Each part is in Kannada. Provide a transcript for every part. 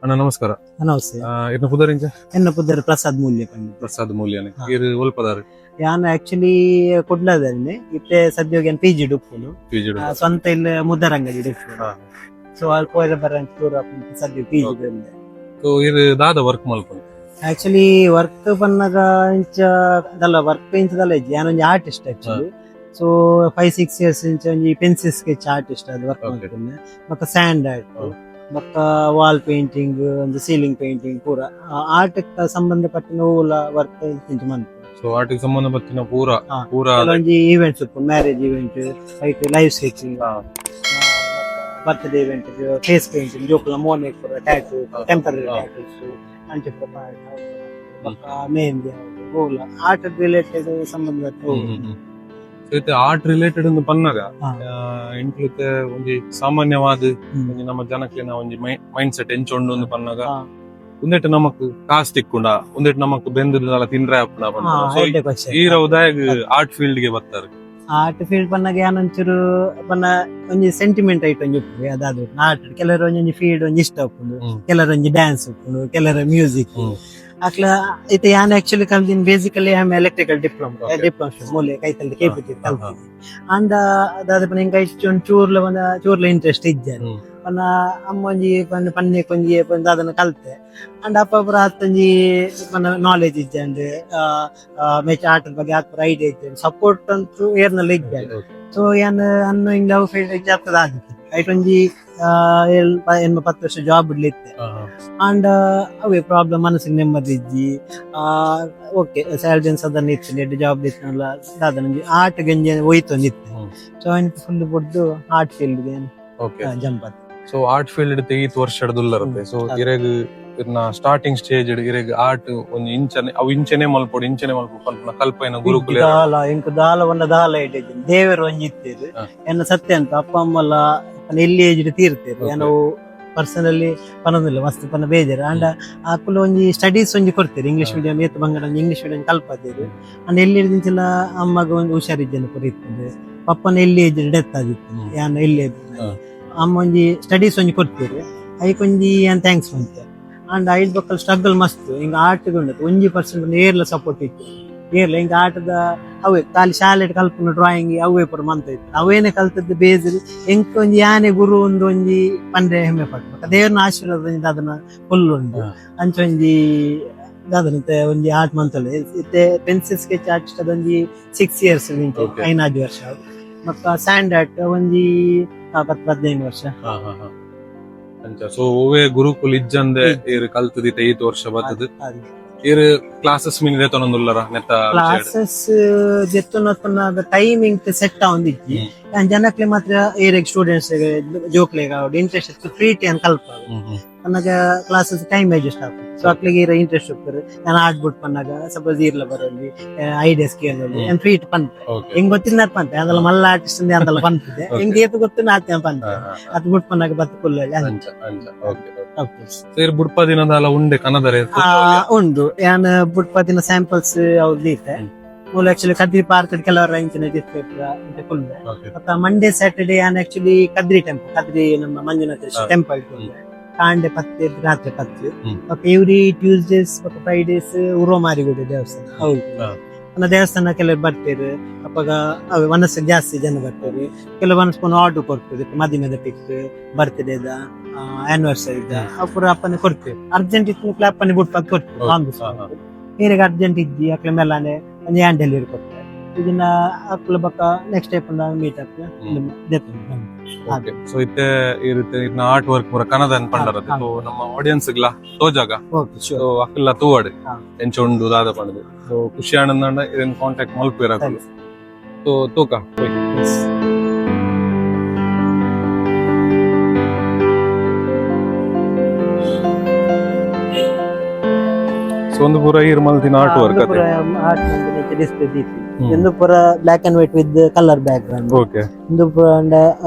ಅಣ್ಣ ನಮಸ್ಕಾರ. ನಮಸ್ತೆ. ಇನ್ನು ಪುದರಿಂಚ ಎನ್ನ ಪುದರ್ ಪ್ರಸಾದ್ ಮೂಲ್ಯ ಪಂಡಿತ್. ಪ್ರಸಾದ್ ಮೂಲ್ಯನೆ ಇರು ಒಲ್ಪದಾರು ಯಾನ್ ಆಕ್ಚುಲಿ ಕೊಡ್ಲದನ್ನೇ ಇತ್ತೆ ಸದ್ಯೋಗಿ PG ಡುಪ್ಪುನು ಪಿಜಿಡು ಸ್ವಂತ ಇಲ್ಲ ಮುದ್ದರಂಗಡಿ ಡುಪ್ಪು. ಸೊ ಅಲ್ಪ ಬರಂತ ತೂರ ಸದ್ಯ PG ಬಂದೆ. ಸೊ ಇರು ದಾದ ವರ್ಕ್ ಮಲ್ಪನು ಆಕ್ಚುಲಿ ವರ್ಕ್ ಪನ್ನಗ ಇಂಚ ದಲ್ಲ ವರ್ಕ್ ಇಂಚ ದಲ್ಲ ಇಜ್ಜಿ ಯಾನೊಂಜಿ ಆರ್ಟಿಸ್ಟ್ ಆಕ್ಚುಲಿ. ಸೊ 5-6 years ಇಂಚ ಒಂಜಿ ಪೆನ್ಸಿಲ್ ಸ್ಕೆಚ್ ಆರ್ಟಿಸ್ಟ್ ಅದು ವರ್ಕ್ ಮಾಡ್ತೀನಿ. ಮತ್ತೆ ಸ್ಯಾಂಡ್ ಆರ್ಟ್ ಮತ್ತ ವಾಲ್ ಪೇಂಟಿಂಗ್ ಒಂದು ಸೀಲಿಂಗ್ ಪೇಂಟಿಂಗ್ ಪೂರ ಆರ್ಟ್ ಸಂಬಂಧಪಟ್ಟ ವರ್ಕ್ ಇಂಚ ಮಂತ್. ಸೊ ಆರ್ಟಿಗೆ ಸಂಬಂಧಪಟ್ಟಿನ ಪೂರ ಕೆಲವೊಂದು events marriage event like live sketching birthday event face painting ಜೋಕುಲ ಮೋನೆ ಪೂರ ಟ್ಯಾಟೂ ಟೆಂಪರರಿ ಟ್ಯಾಟೂಸ್ ಅಂಚೆ ಮೆಹಂದಿ ಹೋಗ್ಲ ಆರ್ಟ್ ರಿಲೇಟೆಡ್ ಸಂಬಂಧಪಟ್ಟ ಆರ್ಟ್ ರಿಲೇಟೆಡ್ ಒಂದು ಪನ್ನಗ ಇಂಟ್ಲಿತ್ತೆ ಒಂಜಿ ಸಾಮಾನ್ಯವಾದ ಒಂಜಿ ನಮ್ಮ ಜನಕ್ಲಿನ ಒಂಜಿ ಮೈಂಡ್ ಸೆಟ್ ಎಂಚೊಂಡು ಒಂದು ಪನ್ನಗ ಒಂದೆಟ್ ನಮಕ್ ಕಾಸ್ ತಿಕ್ಕುಂಡ ಒಂದೆಟ್ ನಮಕ್ ಬೆಂದಿಲ್ಲ ತಿನ್ರೆ ಅಪ್ಪನ ಈರ ಉದಾಯಗ್ ಆರ್ಟ್ ಫೀಲ್ಡ್ ಗೆ ಬರ್ತಾರೆ. ಆರ್ಟ್ ಫೀಲ್ಡ್ ಪನ್ನಾಗ ಏನಂಚೂರು ಪನ್ನ ಒಂಜಿ ಸೆಂಟಿಮೆಂಟ್ ಐಟ್ ಒಂಜಿ ಉಪ್ಪು ಅದಾದ್ರು ಆರ್ಟ್ ಕೆಲವರು ಒಂಜಿ ಫೀಲ್ಡ್ ಒಂಜಿ ಇಷ್ಟ ಉಪ್ಪುಂಡು, ಕೆಲವರು ಒಂಜಿ ಡ್ಯಾನ್ಸ್ ಉಪ್ಪುಂಡು, ಕೆಲವರು ಮ್ಯೂಸಿಕ್ ಅಕ್ಲ ಇತ್ತೆ ಯಾನ್ ಆಕ್ಚುಲಿ ಕಲ್ದಿನ್ basically I am electrical diploma ಮೂಲೆ ಕೈತಲ್ದ KPT ಕಲ್ತಿದ್ದೆ. ಅಂಡ ಅದಾದ ಪನ್ನ ಹಿಂಗ ಚೂರ್ಲ ಇಂಟ್ರೆಸ್ಟ್ ಇಜ್ಜೆ ಪನ್ನ ಅಮ್ಮೊಂಜಿ ಪನ್ನೆ ಕೊಂಜಿ ಅದನ್ನ ಕಲ್ತೆ. ಅಂಡ್ ಅಪ್ಪ ಹತ್ತಂಜಿ ಪನ್ನ ನಾಲೆಜ್ ಇಜ್ಜೆ ಅಂಡ್ ಮೆಚ್ ಆರ್ಟ್ ಬಗ್ಗೆ ಆತ್ಪರ ಐಡಿಯಾ ಇಜ್ಜೆ ಸಪೋರ್ಟ್ ಅಂತೂ ಏರ್ನಲ್ಲಿ ಇಜ್ಜೆ. ಸೊ ಏನ್ ಅನ್ನು ಹಿಂಗ ಲವ್ ಫೀಲ್ಡ್ ಇಜ್ಜೆ ಆಗ್ತದ ಆಗಿತ್ತು ಐಟೊಂಜಿ 10 ವರ್ಷ ಜಾಬ್ ಇಡ್ಲಿತ್ತೆ. ಅಂಡ್ ಅವೇ ಪ್ರಾಬ್ಲಮ್ ಮನಸ್ಸಿಗೆ ನೆಮ್ಮದಿ ಇಜ್ಜಿ ಓಕೆ ಸ್ಯಾಲ್ರಿ ಅದನ್ನ ಇತ್ತು ಜಾಬ್ ಇತ್ತಲ್ಲ ದಾದನ ಆರ್ಟ್ ಗಂಜಿ ಹೋಯ್ತು ಅಂದಿತ್ತು. ಸೊ ಫುಲ್ ಬಿಡ್ದು ಆರ್ಟ್ ಫೀಲ್ಡ್ಗೆ ಜಂಪ್ ಆಯ್ತು. ಸೊ ಆರ್ಟ್ ಫೀಲ್ಡ್ ತೆಗೀತ್ ವರ್ಷ ಹಿಡ್ದುಲ್ಲರುತ್ತೆ. ಸೊ ಇರೆಗ್ ಇರ್ನ ಸ್ಟಾರ್ಟಿಂಗ್ ಸ್ಟೇಜ್ ಇರೆಗ್ ಆರ್ಟ್ ಒಂದು ಇಂಚನೆ ಮಲ್ಪೊಡು ಪನ್ಪುನ ಕಲ್ಪನ ಗುರುಕುಲ ದಾಲ ಒಂದ ದಾಲ ಇಟ್ಟಿದ್ದೀನಿ ದೇವರು ಒಂಜಿತ್ತೇರು ಎನ್ನ ಸತ್ಯ ಅಂತ ಅಪ್ಪ ಅಮ್ಮಲ್ಲ ಎಲ್ಲಿ ಏಜ್ ತೀರ್ತೇರು ಏನೋ ಪರ್ಸನಲಿ ಪನೊಂದಿಲ್ಲ ಮಸ್ತ್ ಪನ ಬೇಜಾರು. ಅಂಡ್ ಆಕುಲು ಒಂಜಿ ಸ್ಟಡೀಸ್ ಒಂಜಿ ಕೊಡ್ತೇರು ಇಂಗ್ಲಿಷ್ ಮೀಡಿಯಂ ಏತ್ ಬಂಗಡ ಇಂಗ್ಲಿಷ್ ಮೀಡಿಯಂ ಕಲ್ಪತ್ತೇರು. ಅಂಡ್ ಎಲ್ಲಿ ಹಿಡಿದಿಂಚಲ್ಲ ಅಮ್ಮಗ ಒಂದು ಹುಷಾರಿದ್ದೇನೆ ಪುರ ಇರ್ತದೆ. ಪಪ್ಪನ ಎಲ್ಲಿ ಏಜ್ ಡೆತ್ ಆಗಿತ್ತು ಯಾನ ಎಲ್ಲಿ ಅಮ್ಮ ಒಂಜಿ ಸ್ಟಡೀಸ್ ಒಂಜಿ ಕೊಡ್ತೇರು ಐಕೊಂಜಿ ಏನ್ ಥ್ಯಾಂಕ್ಸ್ ಅಂತ. ಅಂಡ್ ಐದ್ ಬಕ್ಕಲ್ ಸ್ಟ್ರಗಲ್ ಮಸ್ತ್ ಹಿಂಗ ಆರ್ಟ್ ಉಂಡತ್ 1% ಏರ್ಲ ಸಪೋರ್ಟ್ ಇತ್ತು ಏರ್ಲ ಹಿಂಗ ಆಟದ ಅವೇ ಖಾಲಿ ಶಾಲೆ ಕಲ್ಪನ ಡ್ರಾಯಿಂಗ್ ಅವೇ ಪುರ ಮಂತ ಇತ್ತು ಅವೇನೆ ಕಲ್ತದ್ದು ಬೇಜರು ಎಂಕ್ ಒಂಜಿ ಯಾನೆ ಗುರು ಒಂದೊಂಜಿ ಪಂಡ್ರೆ ಹೆಮ್ಮೆ ಪಡ್ಬೇಕು ದೇವ್ರನ ಆಶೀರ್ವಾದ ಅದನ್ನ ಫುಲ್ ಉಂಟು ಅಂಚೊಂಜಿ ಅದನ್ನಂತೆ ಒಂಜಿ ಆರ್ಟ್ ಮಂತಲ್ಲ ಇತ್ತೆ ಪೆನ್ಸಿಲ್ ಸ್ಕೆಚ್ ಆರ್ಟಿಸ್ಟ್ ಅದೊಂಜಿ 6 years 5 ವರ್ಷ ಮತ್ತ ಸ್ಯಾಂಡ್ ಆರ್ಟ್ ಒಂಜಿ 10-15 ವರ್ಷ. ಸೊ ಓವೇ ಗುರುಕುಲ್ ಇಜ್ಜಂದೆ ಇರ್ ಕಲ್ತದಿತ್ತ 5 ವರ್ಷ ಬರ್ತದ ಇರ್ ಕ್ಲಾಸಸ್ ಮಿನ್ ತೊನೊಂದುಲ್ಲರ ನೆತ್ತ ಕ್ಲಾಸಸ್ ಜೆತ್ತೊನಪ್ಪನ ಟೈಮಿಂಗ್ ಸೆಟ್ ಆವಂದಿಜ್ಜಿ ಜನಕ್ಲೆ ಮಾತ್ರ ಏರೆಗ್ ಸ್ಟೂಡೆಂಟ್ಸ್ ಜೋಕ್ಲೆ ಇಂಟ್ರೆಸ್ಟ್ ಫ್ರೀ ಟೈಮ್ ಕಲ್ಪ ಪನ್ನಗ ಕ್ಲಾಸಸ್ ಟೈಮ್ ಅಡ್ಜಸ್ಟ್ ಆಗ್ತದೆ. ಸೊ ಅಕ್ಲಿಗೆ ಇರ ಇಂಟ್ರೆಸ್ಟ್ ಹೋಗ್ತಾರೆ ನಾನು ಆಡ್ಬಿಟ್ಟು ಪನ್ನಾಗ ಸಪೋಸ್ ಇರ್ಲ ಬರೋಲ್ಲಿ ಐಡಿಯಾಸ್ ಕೇಳೋದು ಏನ್ ಫ್ರೀ ಪಂತ ಹೆಂಗ್ ಗೊತ್ತಿನ ಪಂತ ಅದೆಲ್ಲ ಮಲ್ಲ ಆರ್ಟಿಸ್ಟ್ ಅದೆಲ್ಲ ಪಂತಿದೆ ಹೆಂಗ್ ಏತು ಗೊತ್ತಿನ ಆತ ಪಂತ ಅದ್ ಬಿಟ್ಟು ಪನ್ನಾಗ ಬತ್ತ ಕುಲ್ಲಲ್ಲಿ ಬುಡ್ಪದಿನದಲ್ಲ ಉಂಡೆ ಕನ್ನದರೆ ಉಂಡು ಏನ್ ಬುಡ್ಪದಿನ ಸ್ಯಾಂಪಲ್ಸ್ ಅವ್ರದ್ದು ಇತ್ತೆ ಮೂಲ ಆಕ್ಚುಲಿ ಕದ್ರಿ ಪಾರ್ಕ್ ಕೆಲವರ ಇಂಚಿನ ಫುಲ್ ಮತ್ತ ಮಂಡೇ ಸ್ಯಾಟರ್ಡೇ ಏನ್ ಆಕ್ಚುಲಿ ಕದ್ರಿ ಟೆಂಪಲ್ ಕದ್ರಿ ನಮ್ಮ ಮಂಜುನಾಥ ಟೆಂಪಲ್ ಕಾಂಡೆ 10 ರಾತ್ರಿ 10 ಮತ್ತೆ ಎವ್ರಿ ಟ್ಯೂಸ್ಡೇಸ್ ಮತ್ತೆ ಫ್ರೈಡೇಸ್ ಉರೋಮಾರಿಗುಡಿ ದೇವಸ್ಥಾನ ಹೌದು ದೇವಸ್ಥಾನ ಕೆಲವರು ಬರ್ತಾರೆ ಅಪ್ಪಾಗ ಮನಸ್ಸು ಜಾಸ್ತಿ ಜನ ಬರ್ತಾರೆ ಕೆಲವು ಮನಸ್ಕೊಂಡು ಆರ್ಡರ್ ಕೊಡ್ತೇವೆ ಮದಿಮೆದ ಪಿಕ್ ಬರ್ತ್ಡೇದ ಆನಿವರ್ಸರಿದ ಅಪ್ಪರ ಅಪ್ಪನೇ ಕೊಡ್ತೇವೆ ಅರ್ಜೆಂಟ್ ಇತ್ತು ಅಪ್ಪನೇ ಬಿಟ್ಟು ಕೊಡ್ತೇವೆ ಬೇರೆಗೆ ಅರ್ಜೆಂಟ್ ಇದ್ದಿ ಅಕ್ಲ ಮೇಲಾನೆ ಒಂದು ಹ್ಯಾಂಡ್ ಡೆಲಿವರಿ ಕೊಡ್ತಾರೆ ಇದನ್ನ ಅಕ್ಲ ಬಕ್ಕ ನೆಕ್ಸ್ಟ್ ಟೈಪ್ ಮೀಟ್ ಆಗ್ತದೆ. ಸೊ ಇತ್ತೆ ಇರುತ್ತೆ ಇದನ್ನ ಆರ್ಟ್ ವರ್ಕ್ ಪೂರ ಕನ್ನಡ ಪಂಡರ ನಮ್ಮ ಆಡಿಯನ್ಸ್ ಗ್ಲಾ ತೋಜಾಗ ಸೊ ಅಕ್ಕಲ್ಲ ತೂವಾಡು ಎಂಚೊಂಡು ದಾದ ಪಂಡದು ಸೊ ಖುಷಿ ಆನಂದ ಇದನ್ನ ಕಾಂಟ್ಯಾಕ್ಟ್ ಮಲ್ಪಿರ ಸೊ ತೂಕ ಒಂದು ಪೂರ ಇರ್ ಮಲ್ತಿನ ಆರ್ಟ್ ವರ್ಕ್ ಡಿಸ್ಪ್ಲೇ ದೀತಿ ಒಂದು ಪೂರ black and white with colour back ground okay ಒಂದು ಪೂರ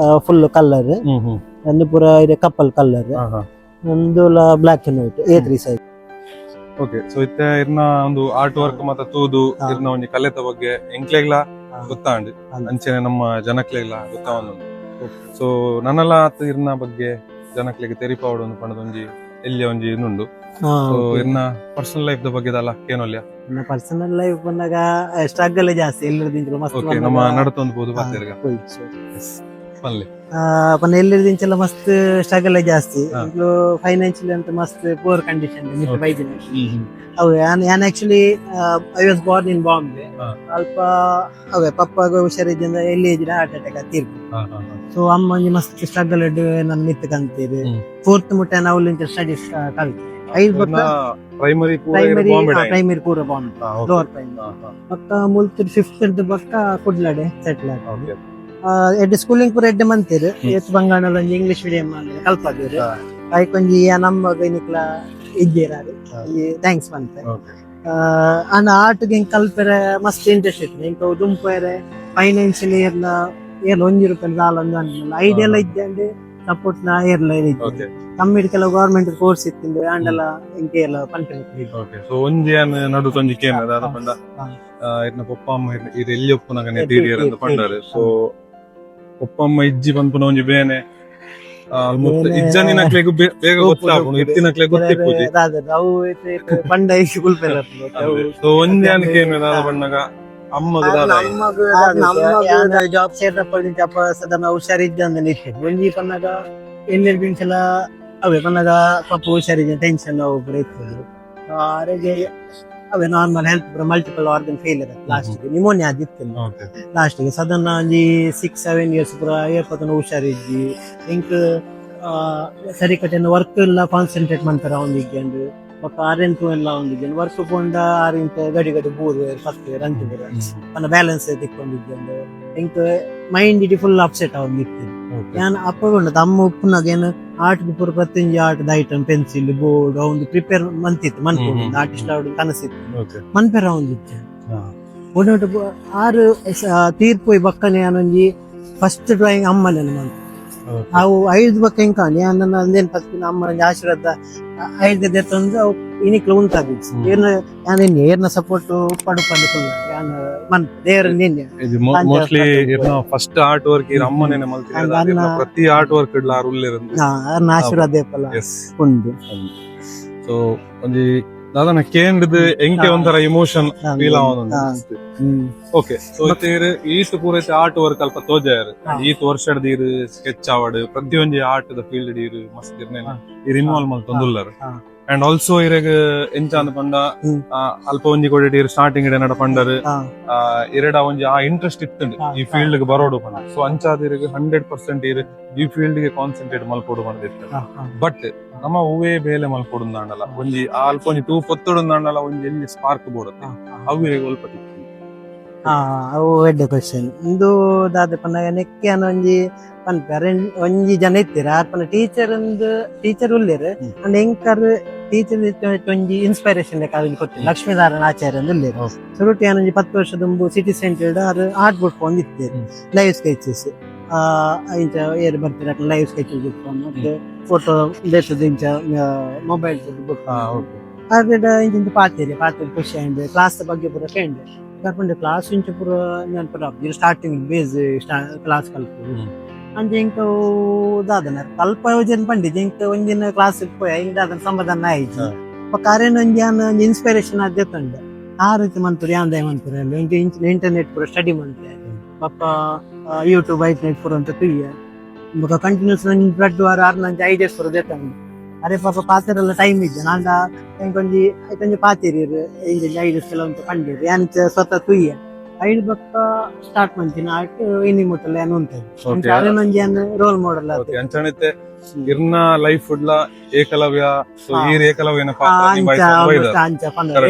ಫುಲ್ ಕಲರ್ ಒಂದು ಪೂರ ಇದೆ ಕಪಲ್ ಕಲರ್ ಒಂದು black and white A3 size. Okay so ಇತ್ತೆ ಇರ್ನ ಒಂದು ಆರ್ಟ್ ವರ್ಕ್ ಮತ್ತೆ ತೂದು ಇರ್ನ ಒಂಜಿ ಕಲೆತ ಬಗ್ಗೆ ಎಂಕ್ಲೆಗ್ಲ ಗೊತ್ತಾಂಡ್ ಅಂಚೆನೆ ನಮ್ಮ ಜನಕ್ಲೆಗ್ಲ ಗೊತ್ತಾವೊಂದು. ಸೊ ನನ್ನಲ್ಲ ಇರ್ನ ಬಗ್ಗೆ ಜನಕ್ಲೆಗೆ ತೆರಿಪಾವಡು ಪಂಡದೊಂಜಿ ಎಲ್ಲಿ ಒಂಜಿ ಇನ್ನುಂಡು ಸೊ ಇನ್ನ ಪರ್ಸನಲ್ ಲೈಫ್ ದ ಬಗ್ಗೆ ಅಲ್ಲ ಏನೊಲ್ಯ ಪರ್ಸನಲ್ ಲೈಫ್ ಬಂದಾಗ ಸ್ಟ್ರಗಲ್ ಜಾಸ್ತಿ ಎಲ್ಲರದಿಂಚಲ ಮಸ್ತ್ ಓಕೆ ನಮ್ಮ ನಡತೊಂದು ಬೋದು ಬಾತಿರ್ಗ ಪನ್ಲೆ ಪನ್ನ ಎಲ್ಲರದಿಂಚಲ ಮಸ್ತ್ ಸ್ಟ್ರಗಲ್ ಜಾಸ್ತಿ ಫೈನಾನ್ಷಿಯಲಿ ಅಂತ ಮಸ್ತ್ ಪೂರ್ ಕಂಡೀಷನ್ ಮಿತ್ರ ಬೈದಿನ ಅವು ಯಾನ್ actually I was born in Bombay ಅಲ್ಪ ಅವೇ ಪಪ್ಪಾಗ ಹುಷಾರಿದ್ದಿಂದ ಎಲ್ಲಿ ಇದ್ರೆ ಹಾರ್ಟ್ ಅಟ್ಯಾಕ್ ತೀರ್ಪು ಸೊ ಅಮ್ಮ ಒಂಜಿ ಮಸ್ತ್ ಸ್ಟ್ರಗಲ್ ನನ್ ಮಿತ್ ಕಂತೀರಿ 4th ಮುಟ್ಟ ನಾವು ಸ್ಟಡೀಸ್ ಕಲ್ತು 5 ಪ್ರೈಮರಿ ಪ್ರೈಮರಿ ಪೂರ ಬಾಂಬೆ ಲೋವರ್ ಪ್ರೈಮರಿ ಪಕ್ಕ ಮುಲ್ತಿರ್ 5th ಪಕ್ಕ ಕುಡ್ಲಡೆ ಸೆಟ್ಲ್ ಆಗಿ ಎಡ್ಡೆ ಸ್ಕೂಲಿಂಗ್ ಪೂರ ಎಡ್ಡೆ ಮಂತಿರು ಎತ್ ಬಂಗಾಣಲ ಒಂಜಿ ಇಂಗ್ಲಿಷ್ ಮೀಡಿಯಂ ಕಲ್ಪಾದಿರು ಐಕೊಂಜಿ ನಮ್ಮ ಗೈನಿಕ್ಲ ಇದ್ದೀರಾರು ಥ್ಯಾಂಕ್ಸ್ ಮಂತೆ ಅನ್ನ ಆಟಗೆ ಹಿಂಗ್ ಕಲ್ಪರೆ ಮಸ್ತ್ ಇಂಟ್ರೆಸ್ಟ್ ಇತ್ತು ಹಿಂಗ್ ದುಂಪರೆ ಫೈನಾನ್ಷಿಯಲಿ ಏರ್ಲ ₹1 ಸಾಲ ಒಂದು ಐಡಿಯಾ ಎಲ್ಲ ಇದ್ದೆ ಅಂದ್ರೆ ಸಪೋರ್ಟ್ ನಾ ಏರ್ಲ ಇದ್ದೆ ಕಮ್ಮಿ ಕೆಲವು ಗವರ್ಮೆಂಟ್ ಕೋರ್ಸ್ ಇತ್ತಿಂದು ಆಂಡಲ ಇಂಕೆ ಎಲ್ಲ ಪಂಟ ಸೊ ಒಂಜಿ ನಡು ತೊಂಜಿ ಕೇಮ ದಾದ ಪಂಡ ಇರ್ನ ಪಪ್ಪ ಅಮ್ಮ ಇದು ಎಲ್ಲಿ ಒಪ್ಪುನಗನೆ ತೀರಿಯರ್ ಅಂತ ಪಂಡಾರೆ ಸೊ ಪಪ್ಪ ಅಮ್ಮ ಇಜ್ಜಿ ಬಂದ್ಪುನ ಒಂಜಿ ಬೇನೆ ಇಜ್ಜನಿನಕ್ಲೆಗು ಬೇಗ ಗೊತ್ತಾಗ್ಬೋದು ಇತ್ತಿನಕ್ಲೆ ಗೊತ್ತಿಪ್ಪುಜಿ ಅವು ಪಂಡ ಇಸಿ ಕುಲ್ಪೆಲ್ಲ ಸೊ ಒಂಜಿ ಅನ್ಕೆ ದಾದ ಪಂಡಗ ಅಮ್ಮಗ ಜಾಬ್ ಸೇರ್ನಪ್ಪಳ ಜಪ ಸದನ ಹುಷಾರಿದ್ದ ನಿತ್ಯ ಒಂಜಿ ಪನ್ನಗ ಎಲ್ಲೆರ್ ಬಿನ್ಸಲ ಅವೇ ಪನ್ನಗ ಪಪ್ಪ ಹುಷಾರಿದ್ದ ಟೆನ್ಷನ್ ಅವು ಪೂರ ಇತ್ತು ಆರೆಗೆ ಅವೇ normal health multiple organ failure last pneumonia ಆದಿತ್ತು ಲಾಸ್ಟ್ ಗೆ ಸದನ ಒಂಜಿ 6-7 ಇಯರ್ಸ್ ಪೂರ ಏರ್ಪತನ ಹುಷಾರಿದ್ದಿ ಇಂಕ್ ಸರಿ ಕಟ್ಟೆನ ವರ್ಕ್ ಎಲ್ಲ ಕಾನ್ಸಂಟ್ರೇಟ್ ಮಾಡ್ತಾರ ಒಂದಿಗೆ ಪಕ್ಕ ಆರೆಂಟು ಎಲ್ಲ ಒಂದಿಗೆ ವರ್ಕ್ ಪೋಂಡ ಆರಿಂತ ಗಡಿ ಬೂರು ಫಸ್ಟ್ ರಂಚು ಬೂರ ಪನ್ನ ಬ್ಯಾಲೆನ್ಸ್ ತಿಕ್ಕೊಂಡಿದ್ದೆ ಇಂಕ್ ಮೈಂಡ್ ಇಡಿ ಫುಲ್ ಅಪ್ಸೆಟ್ ಆಗೋದಿತ್ತು ನಾನು ಅಪ್ಪಗೊಂಡ ಅಮ್ಮ ಉಪ್ಪುನಾಗ ಏನು ಆರ್ಟ್ ಪೂರ ಪ್ರತಿಯೊಂದು ಆರ್ಟ್ ಐಟಮ್ ಪೆನ್ಸಿಲ್ ಬೋರ್ಡ್ ಒಂದು ಪ್ರಿಪೇರ್ ಮಂತಿತ್ತು ಮನ್ಕೊಂಡು ಆರ್ಟಿಸ್ಟ್ ಅವ್ರು ಕನಸಿತ್ತು ಮನ್ಪೇರ ಒಂದಿತ್ತು ಒಟ್ಟು 6 ತೀರ್ಪು ಬಕ್ಕನೆ ನಾನೊಂಜಿ ಫಸ್ಟ್ ಡ್ರಾಯಿಂಗ್ ಅಮ್ಮನೇ ಮಂತ್ ಅವು 5 ಬಕ್ಕ ಹಿಂಗ್ ಕಾಣಿ ನನ್ನ ಅಂದೇನ್ ಫಸ್ಟ್ ಅಮ್ಮ ಆಶೀರ್ವಾದ 5 ತಂದು ಅವು ಇನಿಕ್ಲ ಉಂಟಾಗಿತ್ತು ಏರ್ನ ಸಪೋರ್ಟ್ ಪಡು ಮನ್ ದೇವರ ಮೋಸ್ಟ್ಲಿ ಫಸ್ಟ್ ಆರ್ಟ್ ವರ್ಕ್ ಅಮ್ಮನೇನೆ ಪ್ರತಿ ಆರ್ಟ್ ವರ್ಕ್ ಇಡ್ಲಾರು ಆಶೀರ್ವಾದ ಉಂಟು ಸೊ ಒಂಜಿ ದಾದನ ಕೇಂದ್ರದ ಎಂಕೆ ಒಂಥರ ಇಮೋಷನ್ ಫೀಲ್ ಆವೊಂದು ಓಕೆ ಸೊ ಈತ್ ಪೂರೈತೆ ಆರ್ಟ್ ವರ್ಕ್ ಅಲ್ಪ ತೋಜಾರು ಈತ್ ವರ್ಷದ ಇರು ಸ್ಕೆಚ್ ಆವಡ್ ಪ್ರತಿಯೊಂದು ಆರ್ಟ್ ದ ಫೀಲ್ಡ್ ಇರು ಮಸ್ತ್ ಇರ್ ಇನ್ವಾಲ್ವ್ ಮಲ್ತೊಂದುಲ್ಲಾರು ಅಂಡ್ ಆಲ್ಸೋ ಇರೆಗ್ ಎಂಚ ಅಂದ್ ಪಂಡ ಅಲ್ಪ ಒಂಜಿ ಕೊಡಿ ಸ್ಟಾರ್ಟಿಂಗ್ ನಡ ಪಂಡರ್ ಇರೆಡ ಒಂಜಿ ಆ ಇಂಟ್ರೆಸ್ಟ್ ಇತ್ತುಂಡು ಈ ಫೀಲ್ಡ್ ಗೆ ಬರೋಡು ಪಂಡ ಸೊ ಅಂಚಾದ ಇರೆಗ್ 100% ಇರ್ ಈ ಫೀಲ್ಡ್ ಗೆ ಕಾನ್ಸಂಟ್ರೇಟ್ ಮಲ್ಪೋಡು ಪಂಡಿತ್ತು ಬಟ್ ನಮ್ಮ ಹೂವೇ ಬೇಲೆ ಮಲ್ಪೋಡು ಅಂಡಲ್ಲ ಒಂಜಿ ಅಲ್ಪ ಒಂಜಿ ತೂ ಪೊತ್ತೊಡು ಅಂಡಲ್ಲ ಒಂಜಿ ಎಲ್ಲಿ ಸ್ಪಾರ್ಕ್ ಬೋಡುತ್ತೆ ಅವು ಇರೆಗ್ ಒಲ್ಪ ಅವು ಎಡ್ಡೆ ಕ್ವಶನ್ ಇಂದು ದಾದ ಪನ್ನ ನೆಕ್ಕೆ ಒಂಜಿ ಪನ್ಪೇರ ಒಂಜಿ ಜನ ಇತ್ತೀರ ಪನ್ನ ಟೀಚರ್ ಉಳ್ಳೇರು ಅಂಡ್ ಎಂಕರ್ ಟೀಚರ್ ಒಂಜಿ ಇನ್ಸ್ಪೈರೇಷನ್ ಲೆಕ್ಕ ಕೊಡ್ತೀವಿ ಲಕ್ಷ್ಮೀನಾರಾಯಣ ಆಚಾರ್ಯ ಅಂತ ಉಳ್ಳೇರು ಸುರುಟಿ ಒಂಜಿ 10 ವರ್ಷದ ಸಿಟಿ ಸೆಂಟರ್ ಆರ್ಟ್ ಬುಕ್ ಒಂದಿತ್ತೇರು ಲೈವ್ ಸ್ಕೆಚಸ್ ಇಂಚ ಏರು ಬರ್ತೀರ ಲೈವ್ ಸ್ಕೆಚಸ್ ಮತ್ತೆ ಫೋಟೋ ದೇಶದ ಇಂಚ ಮೊಬೈಲ್ ಬುಕ್ ಅದ್ರ ಇಂಚ ಪಾತೇರಿ ಖುಷಿ ಆಯ್ತು ಕ್ಲಾಸ್ ಬಗ್ಗೆ ಪೂರ ಫ್ರೆಂಡ್ ಕರ್ಕೊಂಡು ಕ್ಲಾಸ್ ಇಂಚ ಪೂರ ನೆನಪು ಸ್ಟಾರ್ಟಿಂಗ್ ಬೇಸ್ ಕ್ಲಾಸ್ ಕಲ್ಪು ಅಂಚೆ ಇಂಕ ದಾದನ ಕಲ್ಪ ಯೋಜನೆ ಪಂಡಿತ್ ಇಂಕ ಒಂದಿನ ಕ್ಲಾಸ್ ಪೋಯ ಹಿಂಗ್ ದಾದನ ಸಮಾಧಾನ ಆಯ್ತು ಕಾರೇನು ಒಂಜಿ ಇನ್ಸ್ಪಿರೇಷನ್ ಆದ್ಯತಂಡ ಆ ರೀತಿ ಮಂತೂರು ಯಾಂದ ಮಂತೂರು ಇಂಟರ್ನೆಟ್ ಪೂರ ಸ್ಟಡಿ ಮಂತೆ ಪಪ್ಪ ಯೂಟ್ಯೂಬ್ ಐಟ್ನೆಟ್ ಪೂರ ಅಂತ ತುಯ್ಯ ಬೊಕ ಕಂಟಿನ್ಯೂಸ್ ಬ್ಲಡ್ ವಾರ ನಂಜಿ ಐಡಿಯಾಸ್ ಪೂರ ದೇತಂಡ ಅರೆ ಪಾಪ ಪಾತಿರಲ್ಲ ಟೈಮ್ ಇದ್ದೆ ನಾಂಡ ಎಂಕೊಂಜಿ ಪಾತಿರಿ ಐಡಿಯಾಸ್ ಕೆಲವಂತ ಪಂಡಿರು ಯಾನ್ಚ ಸ್ವತಃ ತುಯ್ಯ 5 ಬಕ್ಕ ಸ್ಟಾರ್ಟ್ ಮಾಡ್ತೀನಿ ಆಟ ಇನಿ ಮುಟ್ಟಲ್ಲ ಏನು ಉಂಟು ಮಂಜಿ ರೋಲ್ ಮಾಡಲ್ಲ ಅಂಚಣಿತೆ ಇರ್ನ ಲೈಫ್ ಉಡ್ಲ ಏಕಲವ್ಯ ಏಕಲವ್ಯನ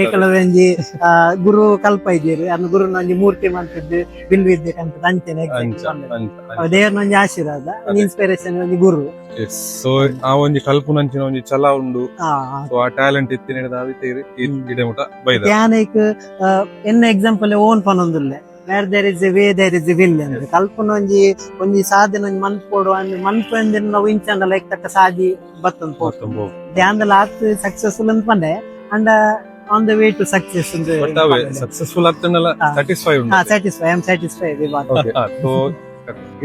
ಏಕಲವ್ಯಂಜಿ ಗುರು ಕಲ್ಪ ಇದ್ದೀರಿ ಅನ್ನ ಗುರು ನಂಜಿ ಮೂರ್ತಿ ಮಾಡ್ತಿದ್ದು ಬಿಲ್ಲು ಇದ್ದೇಕಂತ ಅಂಚೆನೆ ದೇವ್ರ ನಂಜಿ ಆಶೀರ್ವಾದ ಇನ್ಸ್ಪಿರೇಷನ್ ಒಂಜಿ ಗುರು ಸೊ ಆ ಒಂಜಿ ಕಲ್ಪುನಂಚಿನ ಒಂಜಿ ಛಲ ಉಂಡು ಸೊ ಆ ಟ್ಯಾಲೆಂಟ್ ಇತ್ತಿನ ಹಿಡಿದ ಇಡೆಮುಟ ಬೈದ ಯಾನೈಕ್ ಎನ್ನ ಎಕ್ಸಾಂಪಲ್ ಓನ್ ಪನೊಂದುಲ್ಲೆ where there is a way there is a will ಅಂದ್ರೆ ಕಲ್ಪನ ಒಂಜಿ ಸಾಧನೆ ಒಂಜಿ ಮನ್ಪೋಡು ಅಂದ್ರೆ ಮನ್ಪಂದ್ರೆ ನಾವು ಇಂಚಂಡ ಲೈಕ್ ತಕ್ಕ ಸಾಧಿ ಬತ್ತಂದು ಪೋಡ್ತು ಧ್ಯಾನದಲ್ಲಿ ಆತು ಸಕ್ಸಸ್ಫುಲ್ ಅಂತ ಪಂಡೆ and on the way to success successful ಆಗ್ತನಲ್ಲ ಸ್ಯಾಟಿಸ್ಫೈ ಉಂಟು satisfy I am satisfy so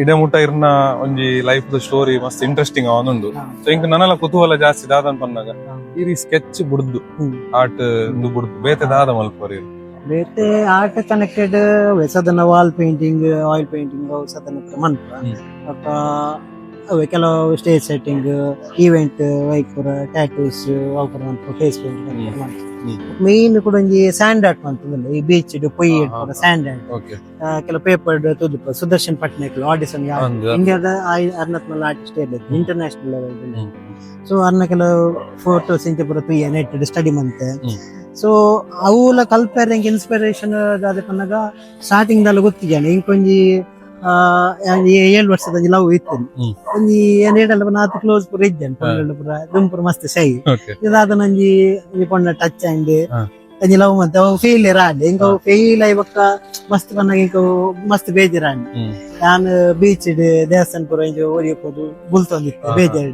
ಇಡೆ ಮುಟ್ಟ ಇರ್ನ ಒಂಜಿ ಲೈಫ್ ದ ಸ್ಟೋರಿ ಮಸ್ತ್ ಇಂಟ್ರೆಸ್ಟಿಂಗ್ ಅವನುಂಡು. ಸೊ ಇಂಕ ನನಲ ಕುತೂಹಲ ಜಾಸ್ತಿ ದಾದನ್ ಪನ್ನಾಗ ಈ ಸ್ಕೆಚ್ ಬುಡ್ದು ಆರ್ಟ್ ಬುಡ್ದು ಬೇತೆ ದಾದ ಮಲ್ಪರಿ ಬೇತೆ ಆರ್ಟ್ ಕನೆಕ್ಟೆಡ್ ಸದನ ವಾಲ್ ಪೇಂಟಿಂಗ್ ಆಯಿಲ್ ಪೇಂಟಿಂಗ್ ಸದನ ಮನ್ಪ ಅವೆ ಕೆಲವು ಸ್ಟೇಜ್ ಸೆಟ್ಟಿಂಗ್ ಈವೆಂಟ್ ವೈಪುರ ಟ್ಯಾಟೂಸ್ ಅವಪುರ ಮನ್ಪ ಫೇಸ್ ಪೇಂಟಿಂಗ್ ಮೇನ್ ಕೂಡ ಒಂಜಿ ಸ್ಯಾಂಡ್ ಆರ್ಟ್ ಮಂತಂದಿಲ್ಲ ಈ ಬೀಚ್ ಪೊಯ್ ಸ್ಯಾಂಡ್ ಆರ್ಟ್ ಕೆಲವು ಪೇಪರ್ ತುದುಪ ಸುದರ್ಶನ್ ಪಟ್ನಾಯಕ್ ಆಡಿಷನ್ ಇಂಡಿಯಾದ ಅರ್ನತ್ಮಲ್ಲ ಆರ್ಟಿಸ್ಟ್ ಇರ್ತದೆ ಇಂಟರ್ನ್ಯಾಷನಲ್ ಲೆವೆಲ್. ಸೊ ಅರ್ನ ಕೆಲವು ಫೋಟೋಸ್ ಇಂಚ ಪೂರ ತುಯ್ಯ ನೆಟ್ ಸ್ಟಡಿ ಮಂತೆ. ಸೊ ಅವುಲ ಕಲ್ಪರ್ ಇನ್ಸ್ಪಿರೇಷನ್ ದಾದ ಪನ್ನಾಗ ಸ್ಟಾರ್ಟಿಂಗ್ ದಲ್ಲಿ ಗೊತ್ತಿದ್ದಾನೆ ಇಂಕೊಂಜಿ 7 ವರ್ಷದ ಲವ್ ಇತ್ತು ಒಂಜಿ ಏನೇಡಲ್ಲ ನಾತ್ ಕ್ಲೋಸ್ ಪೂರ ಇದ್ದೇನೆ ಪುರ ದುಂಪುರ ಮಸ್ತ್ ಶೈ ಇದಾದ ನಂಜಿ ಪೊಣ್ಣ ಟಚ್ ಅಂಡ್ ಅಂಜಿ ಲವ್ ಮತ್ತೆ ಅವು ಫೇಲಿಯರ್ ಆಡ್ ಇಂಕ ಫೇಲ್ ಆಯ್ಬಕ್ಕ ಮಸ್ತ್ ಪನ್ನಾಗ ಇಂಕ ಮಸ್ತ್ ಬೇಜಾರ್ ಆಡ್ ನಾನು ಬೀಚ್ ದೇವಸ್ಥಾನ ಪೂರ ಇಂಚ ಓಡಿಯಪ್ಪದು ಬುಲ್ತೊಂದಿತ್ತು ಬೇಜಾರ್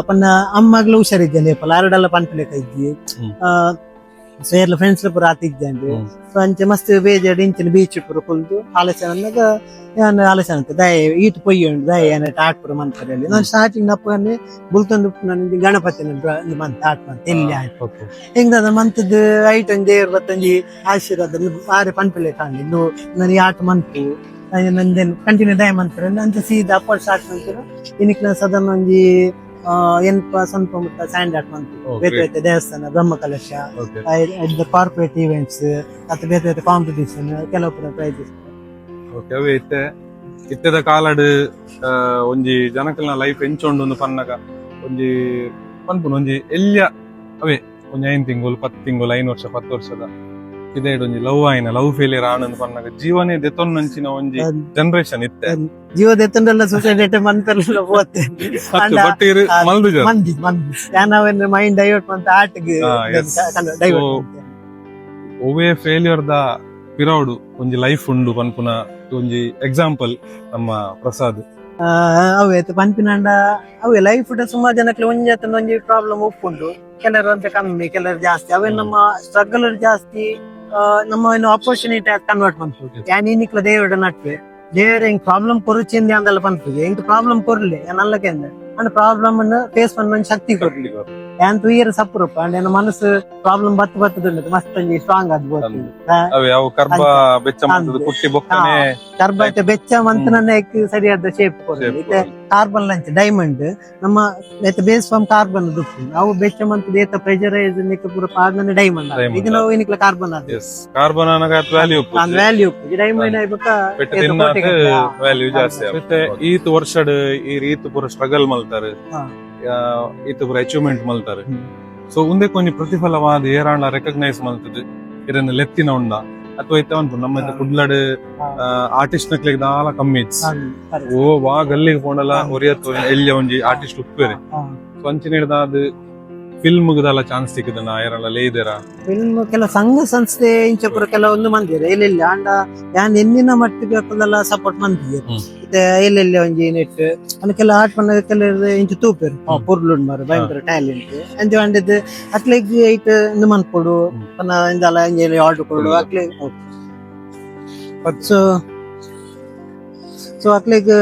ಪನ್ನ ಅಮ್ಮಗ್ಲು ಹುಷಾರಿದ್ದೇನೆ ಪಲ್ಲ ಅರಡೆಲ್ಲ ಪನ್ಪಲೆಕ್ಕ ಇದ್ದಿ ಸೇರ್ಲ ಫ್ರೆಂಡ್ಸ್ ಪೂರ ಆತಿದ್ದೆ ಸೊ ಅಂಚೆ ಮಸ್ತ್ ಬೇಜಾರ್ ಇಂಚಿನ ಬೀಚ್ ಪೂರ ಕುಲ್ದು ಆಲೋಚನೆ ಅಂದಾಗ ನಾನು ಆಲೋಚನೆ ಅಂತ ದಯ ಈಟ್ ಪೊಯ್ಯ ಉಂಟು ದಯ ಏನ ಆಟ್ ಪೂರ ಮಂತಾರೆ ನಾನು ಸ್ಟಾರ್ಟಿಂಗ್ ನಪ್ಪನ್ನೇ ಬುಲ್ತೊಂದು ನನಗೆ ಗಣಪತಿ ಮಂತ್ ಆಟ್ ಮಂತ್ ಎಲ್ಲಿ ಆಯ್ತು ಹೆಂಗದ ಮಂತದ್ ಐಟ್ ಒಂದ್ ದೇವ್ರ ಬತ್ತಂಜಿ ಆಶೀರ್ವಾದ ಬಾರಿ ಪನ್ಪಲೆ ಕಾಣಿ ನನಗೆ ಆಟ ಮಂತು ನಂದೇನು ಕಂಟಿನ್ಯೂ ದಯ ಮಂತಾರೆ ಅಂತ ಸೀದಾ ಅಪ್ಪ ಸ್ಟಾರ್ಟ್ ಮಾಡ್ತಾರೆ ಇನ್ನಿಕ್ ನಾನು ಸಾಧಾರಣ ಒಂಜಿ ಎನ್ಪ ಸ್ವಲ್ಪ ಮುಟ್ಟ ಸ್ಯಾಂಡ್ ಆರ್ಟ್ ಮಂತು ಬೇತೆ ಬೇತೆ ದೇವಸ್ಥಾನ ಬ್ರಹ್ಮ ಕಲಶ ಕಾರ್ಪೊರೇಟ್ ಇವೆಂಟ್ಸ್ ಅಥವಾ ಬೇತೆ ಬೇತೆ ಕಾಂಪಿಟೇಷನ್ ಕೆಲವು ಪೂರ ಪ್ರೈಸಸ್ ಇತ್ತದ ಕಾಲಡ್ ಒಂಜಿ ಜನಕಲ್ನ ಲೈಫ್ ಎಂಚೊಂಡು ಪನ್ನಗ ಒಂಜಿ ಪನ್ಪುನ ಒಂಜಿ ಎಲ್ಯ ಅವೇ ಒಂಜಿ 9 ತಿಂಗಳು 10 ತಿಂಗಳು 5 ವರ್ಷ 10 ವರ್ಷದ ಇದೇ ಒಂಜಿ ಲವ್ ಆಯ್ನ ಲವ್ ಫೇಲಿಯರ್ ಆನಂದ್ ಪನ್ನಗ ಜೀವನೇ ದೆತೊನ್ನಂಚಿನ ಒಂಜಿ ಜನರೇಷನ್ ಇತ್ತೆ ಜೀವ ದೆತ್ತಂಡೆಲ್ಲ ಸೊಸೈಟಿ ಮಂತಲ್ಲ ಹೋತೆ ಮಂದಿ ಯಾನವೇನ್ ಮೈಂಡ್ ಡೈವರ್ಟ್ ಮಂತ ಆಟ್ಗೆ ಡೈವರ್ಟ್ ಒವೇ ಫೇಲಿಯರ್ ದ ಪಿರೌಡು ಒಂಜಿ ಲೈಫ್ ಉಂಡು ಪನ್ಪುನ ಒಂಜಿ ಎಕ್ಸಾಂಪಲ್ ನಮ್ಮ ಪ್ರಸಾದ್ ಅವೇ ಪನ್ಪಿನಂಡ ಅವೇ ಲೈಫ್ ಸುಮಾರು ಜನಕ್ಕೆ ಒಂಜಿ ಪ್ರಾಬ್ಲಮ್ ಒಪ್ಪುಂಡು ಕೆಲವರು ಅಂತ ಕಮ್ಮಿ ಕೆಲವರು ಜಾಸ್ತಿ ಅವೇ ನಮ್ಮ ಸ್ಟ್ರಗಲ್ ಜಾಸ್ತಿ ನಮ್ಮ ಏನು ಆಪರ್ಚುನಿಟಿ ಕನ್ವರ್ಟ್ ಮಾಡ್ಬೋದು ಯಾನ್ ಇನ್ನಿಕ್ಲ ದೇವರ ನಟ್ವೆ ದೇವರ ಹಿಂಗ್ ಪ್ರಾಬ್ಲಮ್ ಕೊರುಚಿಂದಿ ಅಂದೆಲ್ಲ ಪನ್ಪುದು ಹಿಂಗ್ ಪ್ರಾಬ್ಲಮ್ ಕೊರ್ಲಿ ನಲ್ಲಕೆ ಅಂಡ್ ಪ್ರಾಬ್ಲಮ್ ಅನ್ನು ಫೇಸ್ ಪನ್ನ ಶಕ್ತಿ ಕೊರ್ಲಿ ಯಾನ್ ತುಯ್ಯರ ಸಪ್ಪುರಪ್ಪ ಅಂಡ್ ಏನ ಮನಸ್ಸು ಪ್ರಾಬ್ಲಮ್ ಬತ್ತುಂಡು ಮಸ್ತ್ ಸ್ಟ್ರಾಂಗ್ ಆಗ್ಬೋದು ಕರ್ಬ ಐತೆ ಬೆಚ್ಚ ಮಂತನ ಸರಿಯಾದ ಶೇಪ್ ಕೊರ್ಲಿ ಕಾರ್ಬನ್ ಲಂಚ್ ಡೈಮಂಡ್ ನಮ್ಮ ಬೇಸ್ ಫ್ರಮ್ ಕಾರ್ಬನ್ ದುಪ್ಪು ಅವು ಬೆಚ್ಚ ಮಂತ್ ಏತ ಪ್ರೆಷರೈಸ್ ನಿಕ್ಕ ಪೂರ ಪಾದನೆ ಡೈಮಂಡ್ ಇದು ನಾವು ಏನಿಕ್ಲ ಕಾರ್ಬನ್ ಆದ ಕಾರ್ಬನ್ ಅನಗ ವ್ಯಾಲ್ಯೂ ಡೈಮಂಡ್ ಆಯ್ಬಕ ವ್ಯಾಲ್ಯೂ ಜಾಸ್ತಿ ಮತ್ತೆ ಈತ್ ವರ್ಷಡ್ ಈ ರೀತಿ ಪೂರ ಸ್ಟ್ರಗಲ್ ಮಲ್ತಾರೆ ಈತ ಪೂರ ಅಚೀವ್ಮೆಂಟ್ ಮಲ್ತಾರೆ. ಸೊ ಉಂದೆ ಕೊಂಚ ಪ್ರತಿಫಲವಾದ ಏರಾಣ ರೆಕಗ್ನೈಸ್ ಮಲ್ತದೆ ಇದನ್ನ ಲೆತ್ತಿನ ಉಂಡ ಅಥವಾ ಇತ್ತವನ್ಪು ನಮ್ಮ ಕುಡ್ಲಡ್ ಆರ್ಟಿಸ್ಟ್ ನಕ್ಲಿಗೆ ದಾಲ ಕಮ್ಮಿ ಓ ವಾ ಗಲ್ಲಿಗೆ ಪೋಂಡಲ ಒರಿಯತ್ತು ಎಲ್ಲಿ ಒಂಜಿ ಆರ್ಟಿಸ್ಟ್ ಉಪ್ಪೇರೆ ಸೊ ಅಂಚಿನ ಹಿಡ್ದಾದ ಫಿಲ್ಮ್ ದಾಲ ಚಾನ್ಸ್ ಸಿಕ್ಕದನ ಏರಲ್ಲ ಲೇದರ ಫಿಲ್ಮ್ ಕೆಲವು ಸಂಘ ಸಂಸ್ಥೆ ಇಂಚ ಪೂರ ಕೆಲವೊಂದು ಮಂದಿರ ಎಲ್ಲೆಲ್ಲಿ ಅಂಡ ಯಾನ್ ಎನ್ನಿನ ಮಟ್ಟಿಗೆ ಅಪ್ಪದೆಲ್ಲ ಸಪೋರ್ಟ್ ಮಂದಿದೆ ಮತ್ತೆ ಎಲ್ಲೆಲ್ಲಿ ಒಂಜಿ ನೆಟ್ ಅನ್ನ ಕೆಲ ಆರ್ಟ್ ಪನ್ನ ಕೆಲವು ಇಂಚ ತೂಪೇರು ಪೊರ್ಲುಂಡ್ ಮಾರು ಭಯಂಕರ ಟ್ಯಾಲೆಂಟ್ ಅಂಜ ಅಂಡದ್ ಅಕ್ಲೆಗ್ ಐಟ್ ಇಂದು ಮನ್ಪೊಡು ಪನ್ನ ಇಂದಲ್ಲ ಇಂಜ ಆರ್ಡರ್ ಕೊಡು ಅಕ್ಲೆ ಸೊ ಅಕ್ಲೆಗ್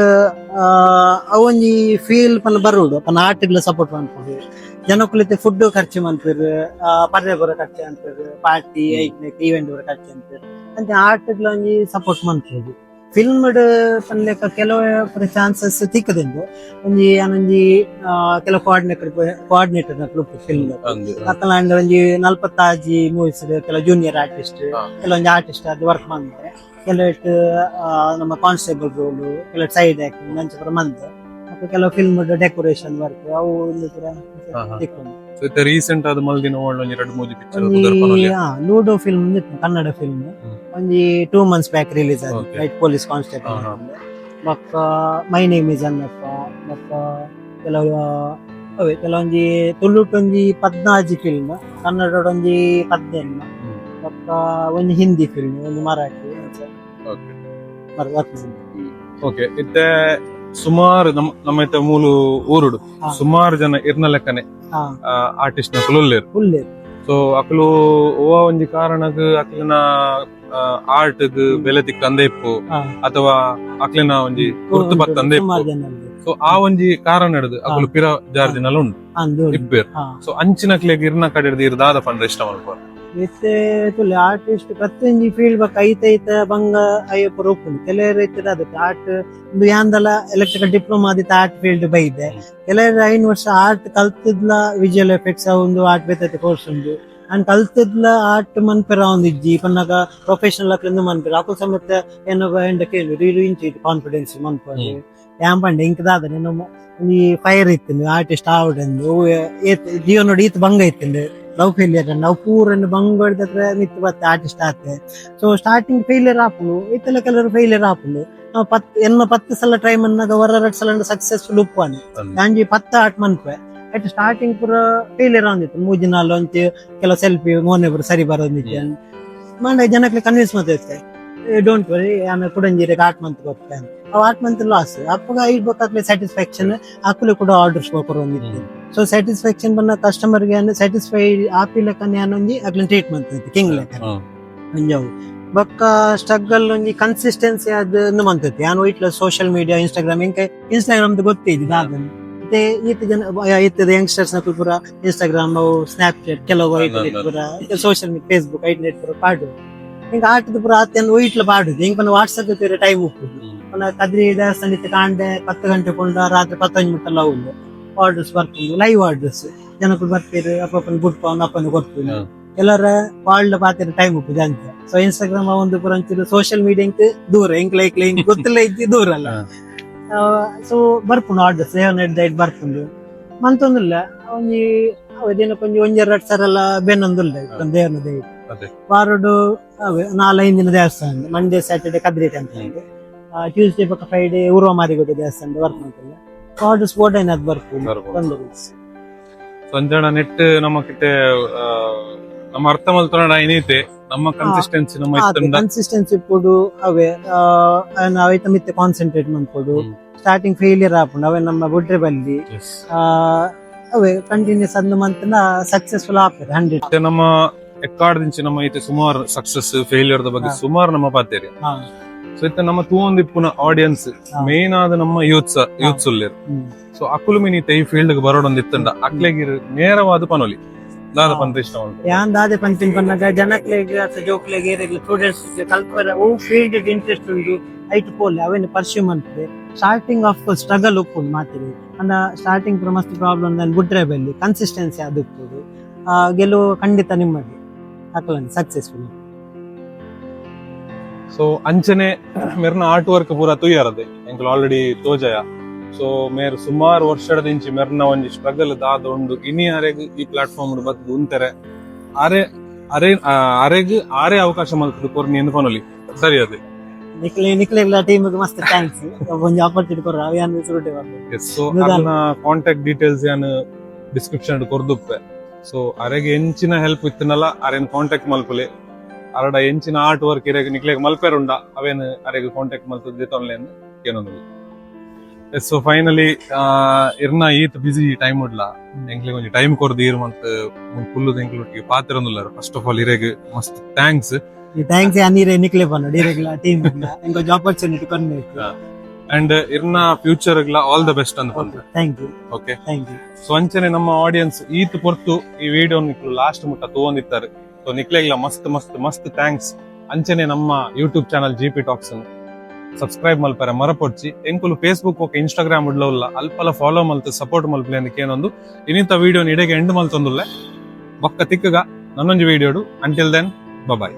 ಅವೊಂಜಿ ಫೀಲ್ ಪನ್ನ ಬರೋಡು ಪನ್ನ ಆರ್ಟ್ಗಳ ಸಪೋರ್ಟ್ ಮಾಡ್ಕೊಡು ಜನಕ್ಕುಲಿತೆ ಫುಡ್ ಖರ್ಚು ಮಂತಿರು ಪರ್ರೆ ಬರೋ ಖರ್ಚು ಅಂತಾರೆ ಪಾರ್ಟಿ ಈವೆಂಟ್ ಬರೋ ಖರ್ಚು ಅಂತಾರೆ ಅಂತ ಆರ್ಟ್ಗಳ ಒಂಜಿ ಸಪೋರ್ಟ್ ಮಾಡ್ಬೋದು. ಫಿಲ್ಮ್ ಪನ್ಲೆಕ್ಕ ಕೆಲವು ಚಾನ್ಸಸ್ ತಿಕ್ಕದಿಂದು ಒಂಜಿ ಏನೊಂಜಿ ಕೆಲವು ಕೋಆರ್ಡಿನೇಟರ್ ಫಿಲ್ಮ್ ಅಕ್ಕಲ ಒಂಜಿ 40 ಮೂವೀಸ್ ಕೆಲವು ಜೂನಿಯರ್ ಆರ್ಟಿಸ್ಟ್ ಕೆಲವೊಂದು ಆರ್ಟಿಸ್ಟ್ ಅದು ವರ್ಕ್ ಮಾಡಿದ್ರೆ ಕೆಲವು ನಮ್ಮ ಕಾನ್ಸ್ಟೇಬಲ್ ರೋಲ್ ಕೆಲವು ಸೈಡ್ ಆಕ್ಟಿಂಗ್ ಅಂಚ ಪೂರ ಮಂದೆ ಕೆಲವು ಫಿಲ್ಮ್ ಡೆಕೋರೇಷನ್ ವರ್ಕ್ ಅವು ರೀಸೆಂಟ್ ಆದ ಮಲ್ದಿನ ಒಂಜಿ 2-3 picture ludo film Kannada film ಒಂಜಿ 2 months ಬ್ಯಾಕ್ ರಿಲೀಸ್ ಆಗಿದೆ ರೈಟ್ ಪೊಲೀಸ್ ಕಾನ್ಸ್ಟೇಬಲ್ ಮಕ್ಕ ಮೈ ನೇಮ್ ಇಸ್ ಅನ್ನಪ್ಪ ಮಕ್ಕ ಕೆಲವೊಂಜಿ ತುಳುಟೊಂಜಿ 14 ಫಿಲ್ಮ್ ಕನ್ನಡ ಒಂಜಿ 17 ಮಕ್ಕ ಒಂಜಿ ಹಿಂದಿ ಫಿಲ್ಮ್ ಒಂಜಿ ಮರಾಠಿ ಓಕೆ ಇತ್ತೆ ಸುಮಾರು ನಮ್ಮ ಮೂಲು ಊರುಡು ಸುಮಾರು ಜನ ಇರ್ನ ಲೆಕ್ಕನೆ ಆರ್ಟಿಸ್ಟ್ ನ ಕುಲುಲ್ಲೇರು ಸೊ ಅಕ್ಲು ಓ ಒಂಜಿ ಕಾರಣಗ್ ಅಕ್ಲಿನ ಆರ್ಟ್ ಬೆಲೆ ತಿಕ್ಕ ಅಂದೆ ಇಪ್ಪು ಅಥವಾ ಅಕ್ಲಿನ ಒಂಜಿ ಗುರ್ತು ಬತ್ತ ಅಂದೆ ಇಪ್ಪು. ಸೊ ಆ ಒಂಜಿ ಕಾರಣ ಹಿಡಿದು ಅಕ್ಲು ಪಿರ ಜಾರ್ಜಿನಲ್ಲ ಉಂಡು ಇಪ್ಪೇರ್. ಸೊ ಅಂಚಿನಕ್ಲೆಗ್ ಇರ್ನ ಕಡೆ ಇರ್ದಾದ ಪಂಡ್ರೆ ಇಷ್ಟ ಮಲ್ಪರು ಆರ್ಟಿಸ್ಟ್ ಪ್ರತಿಯೊಂದು ಫೀಲ್ಡ್ ಬಕ್ ಐತ ಬಂಗ ಅಯ್ಯಪ್ಪ ರೂಪುಂಡು ಕೆಲವರು ಐತದ ಅದಕ್ಕೆ ಆರ್ಟ್ ಒಂದು ಯಾಂದಲ ಎಲೆಕ್ಟ್ರಿಕಲ್ ಡಿಪ್ಲೊಮಾ ಆದಿತ್ತ ಆರ್ಟ್ ಫೀಲ್ಡ್ ಬೈದೆ ಕೆಲವರು 5 ವರ್ಷ ಆರ್ಟ್ ಕಲ್ತಿದ್ಲ ವಿಜುವಲ್ ಎಫೆಕ್ಟ್ಸ್ ಒಂದು ಆರ್ಟ್ ಬೇತೈತೆ ಕೋರ್ಸ್ ಉಂಡು ಅಂಡ್ ಕಲ್ತಿದ್ಲ ಆರ್ಟ್ ಮನ್ಪೆರ ಒಂದು ಇಜ್ಜಿ ಪನ್ನಗ ಪ್ರೊಫೆಷನಲ್ ಅಕ್ಲಿಂದ ಮನ್ಪೆರ ಅಕು ಸಮೇತ ಏನೋ ಎಂಡ ಕೇಳಿ ರೀಲು ಇಂಚಿ ಕಾನ್ಫಿಡೆನ್ಸ್ ಮನ್ಪಡೆ ಯಾನ್ ಪಂಡೆ ಇಂಕದಾದ నేను ಈ ಫೈರ್ ಇತ್ತಿಂದು ಆರ್ಟಿಸ್ಟ್ ಆವಡೆಂದು ಜೀವನ ನೋಡಿ ಈತ ಬಂಗ ಇತ್ತಿಂದು ಲವ್ ಫೇಲಿಯರ್ ನಾವು ಪೂರನ್ನು ಬಂಗ್ ಹೊಡೆದ್ರೆ ಮಿತ್ ಬತ್ತೆ ಆರ್ಟಿಸ್ಟ್ ಆತೆ. ಸೊ ಸ್ಟಾರ್ಟಿಂಗ್ ಫೇಲಿಯರ್ ಆಪುಲು ಇತ್ತೆಲ್ಲ ಕೆಲವರು ಫೇಲಿಯರ್ ಆಪುಲು ನಾವು 10 ಸಲ ಟ್ರೈ ಮನ್ನಾಗ 2 ಸಲ ಸಕ್ಸಸ್ಫುಲ್ ಉಪ್ಪಾನೆ ಗಾಂಜಿ 10 ಆರ್ಟ್ ಮನ್ಪೆ ಆಯ್ತು ಸ್ಟಾರ್ಟಿಂಗ್ ಪೂರ ಫೇಲಿಯರ್ ಆಂದಿತ್ತು 3 ನಾಲ್ ಒಂಚ ಕೆಲವು ಸೆಲ್ಫಿ ಮೋನೆ ಪೂರ ಸರಿ ಬರೋದಿತ್ತು ಮಂಡ ಜನಕ್ಕೆ ಕನ್ವಿನ್ಸ್ ಮಾಡ್ತೈತೆ ಡೋಂಟ್ ವರಿ ಆಮೇಲೆ ಕುಡಂಜಿರೆ ಆರ್ಟ್ ಮಂತ್ ಗೊತ್ತೆ ಆರ್ಟ್ ಮಂತ್ ಲಾಸ್ ಅಪ್ಪಗ ಇಡ್ಬೇಕಾಗ್ಲಿ ಸ್ಯಾಟಿಸ್ಫ್ಯಾಕ್ಷನ್ ಅಕ್ಕಲು ಕೂಡ ಆರ್ಡರ್ಸ್ ಬಂದಿತ್ತು. ಸೊ ಸ್ಯಾಟಿಸ್ಫ್ಯಾಕ್ಷನ್ ಬಂದ ಕಸ್ಟಮರ್ ಗೆ ಸ್ಯಾಟಿಸ್ಫೈ ಆಪಿಲಕನೆ ಅನ್ನೊಂಜಿ ಅಕ್ಲಿನ ಟ್ರೀಟ್ಮೆಂಟ್ ಐತಿ ಕಿಂಗ್ ಲೆಕ್ಕ ಅಂಜಾವು ಬೊಕ್ಕ ಸ್ಟ್ರಗಲ್ ಒಂಜಿ ಕನ್ಸಿಸ್ಟೆನ್ಸಿ ಅದನ್ನು ಮಂತೈತಿ ಯಾನು ಇಟ್ಲ ಸೋಷಿಯಲ್ ಮೀಡಿಯಾ ಇನ್ಸ್ಟಾಗ್ರಾಮ್ ಇನ್ಸ್ಟಾಗ್ರಾಮ್ ಗೊತ್ತಿದ್ದು ದಾದನ್ ಮತ್ತೆ ಈತ ಜನ ಈತದ ಯಂಗ್ಸ್ಟರ್ಸ್ ನ ಪೂರ ಇನ್ಸ್ಟಾಗ್ರಾಮ್ ಸ್ನ್ಯಾಪ್ಚಾಟ್ ಕೆಲವು ಪೂರ ಸೋಷಿಯಲ್ ಮೀಡಿಯಾ ಫೇಸ್ಬುಕ್ ಐಟ್ ಪೂರ ಪಾಡು ಹಿಂಗ ಆಟದ ಪೂರ ಆತನ ಒಯ್ಟ್ಲ ಪಾಡುದು ಹಿಂಗ ಪನ್ನ ವಾಟ್ಸಪ್ ಬೇರೆ ಟೈಮ್ ಉಪ್ಪುದು ಕದ್ರಿ ದೇವಸ್ಥಾನ ಇತ್ತು ಕಾಂಡೆ 10 ಗಂಟೆ ಕೊಂಡ ರಾತ್ರಿ 11 ಮಿನಿಟ್ ಉಂಡು ಆರ್ಡರ್ಸ್ ಬರ್ಕೊಂಡು ಲೈವ್ ಆರ್ಡರ್ಸ್ ಜನಕ್ಕೂ ಬರ್ತೀರಿ ಅಪ್ಪನ ಬುಟ್ಕೊಂಡು ಅಪ್ಪನ ಕೊಡ್ತೀನಿ ಎಲ್ಲರ ಕಾಲ್ಡ್ ಪಾತಿರ ಟೈಮ್ ಉಪ್ಪುದು ಅಂತ. ಸೊ ಇನ್ಸ್ಟಾಗ್ರಾಮ್ ಒಂದು ಪೂರ ಅಂಚಿರು ಸೋಷಿಯಲ್ ಮೀಡಿಯಾ ಇಂಕ್ ದೂರ ಇಂಕ್ ಲೈಕ್ ಗೊತ್ತಿಲ್ಲ ಇದ್ದಿ ದೂರ ಅಲ್ಲ. ಸೊ ಬರ್ಪುಂಡು ಆರ್ಡರ್ಸ್ ಡೈಟ್ ಬರ್ಪುಂಡು ಮಂತೊಂದಿಲ್ಲ ಒಂಜಿ ದಿನಕ್ಕೆ ಒಂಜಿ 2 ಸರ ಎಲ್ಲ ಬೆನ್ನೊಂದಿಲ್ಲ ದೇವನ ದೈಟ್ ವಾರಡು ಅವೇ 4-5 ದಿನ ದೇವಸ್ಥಾನ Monday Saturday Kadri temple Tuesday ಪಕ್ಕ ಫ್ರೈಡೇ ಊರ್ವ ಮಾರಿಗುಡ್ಡ ದೇವಸ್ಥಾನ ವರ್ಕ್ ಮಾಡ್ತಿಲ್ಲ ಆರ್ಡರ್ಸ್ ಬೋರ್ಡ್ ಬರ್ಪುಂಡು ಸಂಜಣ ನೆಟ್ ನಮ್ಮಕಿಟ್ಟೆ ನಮ್ಮ ಅರ್ಥ ಮಲ್ತೊಂಡ ಏನೈತೆ ನಮ್ಮ ಕನ್ಸಿಸ್ಟೆನ್ಸಿ ನಮ್ಮ ಕನ್ಸಿಸ್ಟೆನ್ಸಿ ಇಪ್ಪುಡು ಅವೇ ನಾವೈತ ಮಿತ್ತೆ ಕಾನ್ಸಂಟ್ರೇಟ್ ಮಾಡ್ಕೊಡು ಸ್ಟಾರ್ಟಿಂಗ್ ಫೇಲಿಯರ್ ಆಪುಂಡು ಅವೇ ನಮ್ಮ ಬುಡ್ರೆ ಬಲ್ಲಿ ಅವೇ ಕಂಟಿನ್ಯೂಸ್ ಅಂದು ಮಂತನ ಸಕ್ಸಸ್ಫುಲ್ ಆಪುಂಡು 100 ನಮ್ಮ ಎಕ್ಕಾಡ್ದಿಂಚಿ ನಮ್ಮ ಐತೆ ಸುಮಾರು ಸಕ್ಸಸ್ ಫೇಲಿಯರ್ ಬಗ್ಗೆ ಸುಮಾರು ನಮ್ಮ ಪಾತೇರಿ. ಸೊ ಇತ್ತ ನಮ್ಮ ತೂಂದು ಇಪ್ಪುನ ಆಡಿಯನ್ಸ್ ಮೇನ್ ಆದ ನಮ್ಮ ಯೂತ್ಸ್ ಉಲ್ಲೇರು. ಸೊ ಅಕುಲು ಮಿನಿತೆ ಈ ಫೀಲ್ಡ್ ಗೆ ಬರೋಡೊಂದಿತ್ತಂಡ ಅಕ್ಲೆಗಿರ್ ನೇರವಾದ ಪನೊಲಿ ದಾದ ಪಂತ ಇಷ್ಟ ಯಾನ್ ದಾದೆ ಪಂತಿನ ಪನ್ನಗ ಜನಕ್ಲೆಗ್ ಜೋಕ್ಲೆಗ್ ಏರೆಗ್ಲ ಸ್ಟೂಡೆಂಟ್ಸ್ ಕಲ್ಪರ ಓ ಫೀಲ್ಡ್ ಇಂಟ್ರೆಸ್ಟ್ ಉಂಡು ಐಟ್ ಪೋಲೆ ಅವೇನು ಪರ್ಸ್ಯೂ ಮಾಡ್ತದೆ ಸ್ಟಾರ್ಟಿಂಗ್ ಆಫ್ ಸ್ಟ್ರಗಲ್ ಉಪ್ಪುಂಡು ಮಾತಿರಿ ಅಂದ ಸ್ಟಾರ್ಟಿಂಗ್ ಪೂರ ಮಸ್ತ್ ಪ್ರಾಬ್ಲಮ್ ನಾನು ಬುಡ್ರೆ ಬೆಲ್ಲಿ ಕನ್ಸಿಸ್ಟೆನ್ಸಿ ಅದು ಉಪ್ಪುದು ಗೆಲುವು ಖಂಡಿತ ನಿಮ್ಮದು ಅಕ್ಲನ್ ಸಕ್ಸಸ್ಫುಲ್. ಸೊ ಅಂಚನೆ ಮೇರ್ನ ಆರ್ಟ್ ವರ್ಕ್ ಪೂರ ತುಯ್ಯಾರದೆ ಎಂಕಲ್ ಆಲ್ರೆಡಿ ತೋಜಯ. ಸೊ ಮೇರ್ ಸುಮಾರು ವರ್ಷದಿಂಚಿ ಮೆರ್ನ ಒಂಜಿ ಸ್ಟ್ರಗಲ್ ದಾದ ಉಂಡು ಇನಿ ಅರೆಗ್ ಈ ಪ್ಲಾಟ್ಫಾರ್ಮ್ ಬದ್ದು ಉಂತೆರೆ ಅರೆಗ್ ಆರೆ ಅವಕಾಶ ಮಲ್ತದ ಕೊರ್ನಿ ಎಂದು ಪನೊಲಿ ಸರಿ ಅದೇ ನಿಕ್ಲೆಗ್ಲ ಟೀಮ್ಗೆ ಮಸ್ತ್ ಥ್ಯಾಂಕ್ಸ್ ಒಂಜಿ ಆಪರ್ಚುನಿಟಿ ಕೊರ ಯಾನ್ ಸುರುಟೆ ಬರ್ಬೋದು. ಸೊ ಅದನ್ನ ಕಾಂಟ್ಯಾಕ್ಟ್ ಡೀಟೇಲ್ಸ್ ಯಾನ್ ಡಿಸ್ಕ್ರಿಪ್ಷನ್ ಕೊರ್ದುಪ್ಪೆ. ಸೊ ಅರೆಗೆ ಎಂಚಿನ ಹೆಲ್ಪ್ ಇತ್ತನಲ್ಲ ಅರೆನ್ ಕಾಂಟ್ಯಾಕ್ಟ್ ಮಲ್ಪಲೆ ಅರಡ ಎಂಚಿನ ಆರ್ಟ್ ವರ್ಕ್ ಇರೆಗ್ ನಿಕ್ಲೆಗ್ ಮಲ್ಪೆರುಂಡ ಅವೇನು ಅರೆಗ್ ಕಾಂಟ್ಯಾಕ್ಟ್ ಮಲ್ತದ್ದೆ ತೊನ್ಲೆಂದು ಏನೊಂದಿಲ್ಲ. ಸೊ ಫೈನಲಿ ಇರ್ನ ಈತ್ ಬಿಸಿ ಟೈಮ್ ಉಡ್ಲ ಎಂಕ್ಲೆಗ್ ಒಂಜಿ ಟೈಮ್ ಕೊರ್ದು ಈರ್ ಮಂತ್ ಫುಲ್ಲು ಎಂಕ್ಲೊಟ್ಟಿಗೆ ಪಾತಿರೊಂದುಲ್ಲಾರ ಫಸ್ಟ್ ಆಫ್ ಆಲ್ ಇರೆಗ್ ಮಸ್ತ್ ಥ್ಯಾಂಕ್ಸ್ ಅನ್ನೀರೆ ನಿಕ್ಲೆ ಬನ್ನ ಡೈರೆಕ್ಟ್ಲ ಟೀಮ್ ಎಂಕೊಂಜಿ ಆಪರ್ಚುನಿಟಿ ಕೊನ್ಬೇಕು ಅಂಡ್ ಇರ್ನ ಫ್ಯೂಚರ್ ಆಲ್ ದ ಬೆಸ್ಟ್ ಅಂತ ಬಂದ್ರೆ thank you. Okay thank you. So ಅಂಚನೆ ನಮ್ಮ ಆಡಿಯನ್ಸ್ ಈತ್ ಪೊರ್ತು ಈ ವಿಡಿಯೋ ನಿಕ್ಲು ಲಾಸ್ಟ್ ಮುಟ್ಟ ತಗೊಂಡಿತ್ತಾರೆ. ಸೊ ನಿಕ್ಲೆಗ್ಲ ಮಸ್ತ್ ಮಸ್ತ್ ಮಸ್ತ್ ಥ್ಯಾಂಕ್ಸ್. ಅಂಚನೆ ನಮ್ಮ YouTube channel GP Talks subscribe ಮಲ್ಪರೆ ಮರಪೊಡ್ಚಿ ಎಂಕುಲು ಫೇಸ್ಬುಕ್ ಓಕೆ ಇನ್ಸ್ಟಾಗ್ರಾಮ್ ಉಡ್ಲಲ್ಲ ಅಲ್ಪಲ ಫಾಲೋ ಮಲ್ತು ಸಪೋರ್ಟ್ ಮಲ್ಪಲೆ ಅಂದಕ್ಕೆ ಏನೊಂದು ಇನ್ನಿಂತ ವಿಡಿಯೋ ಇಡೆಗೆ ಎಂಡ್ ಮಲ್ತೊಂದುಲ್ಲೆ ಬೊಕ್ಕ ತಿಕ್ಕಗ ನನ್ನೊಂಜಿ ವಿಡಿಯೋಡು. Until then bye.